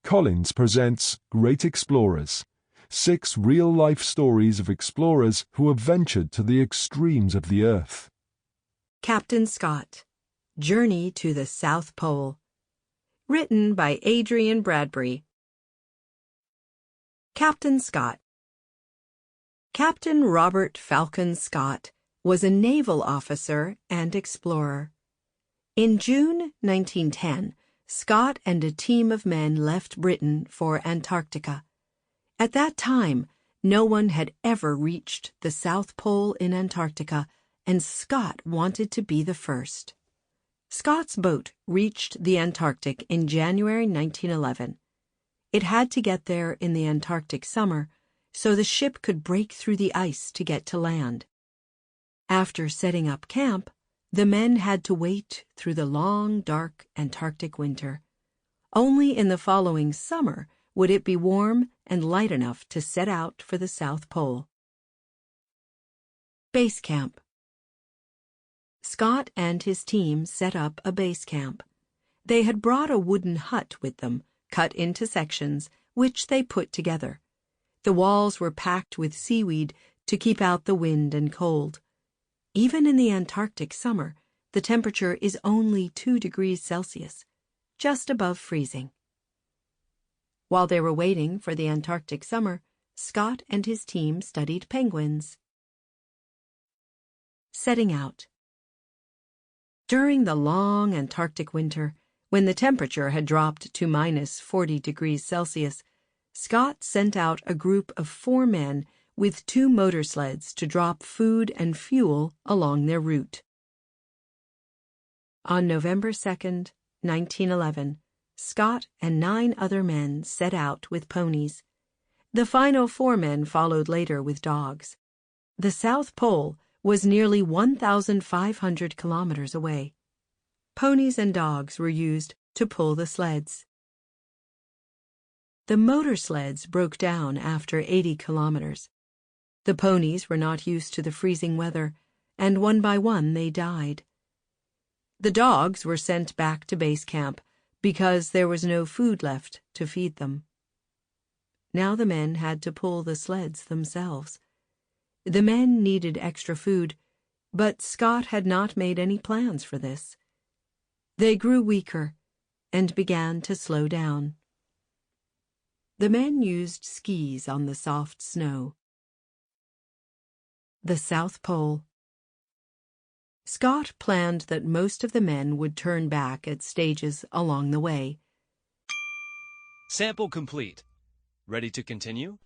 HarperCollins presents Great Explorers, 6 real-life stories of explorers who have ventured to the extremes of the Earth. Captain Scott, Journey to the South Pole. Written by Adrian Bradbury. Captain Scott. Captain Robert Falcon Scott was a naval officer and explorer. In June 1910, Scott and a team of men left Britain for Antarctica. At that time, no one had ever reached the South Pole in Antarctica, and Scott wanted to be the first. Scott's boat reached the Antarctic in January 1911. It had to get there in the Antarctic summer so the ship could break through the ice to get to land. After setting up camp, the men had to wait through the long, dark Antarctic winter. Only in the following summer would it be warm and light enough to set out for the South Pole. Base Camp. Scott and his team set up a base camp. They had brought a wooden hut with them, cut into sections, which they put together. The walls were packed with seaweed to keep out the wind and cold. Even in the Antarctic summer, the temperature is only 2 degrees Celsius, just above freezing. While they were waiting for the Antarctic summer, Scott and his team studied penguins. Setting out. During the long Antarctic winter, when the temperature had dropped to minus 40 degrees Celsius, Scott sent out a group of 4 men with 2 motor sleds to drop food and fuel along their route. On November 2nd, 1911, Scott and 9 other men set out with ponies. The final 4 men followed later with dogs. The South Pole was nearly 1,500 kilometers away. Ponies and dogs were used to pull the sleds. The motor sleds broke down after 80 kilometers. The ponies were not used to the freezing weather, and one by one they died. The dogs were sent back to base camp because there was no food left to feed them. Now the men had to pull the sleds themselves. The men needed extra food, but Scott had not made any plans for this. They grew weaker and began to slow down. The men used skis on the soft snow. The South Pole. Scott planned that most of the men would turn back at stages along the way. Sample complete. Ready to continue?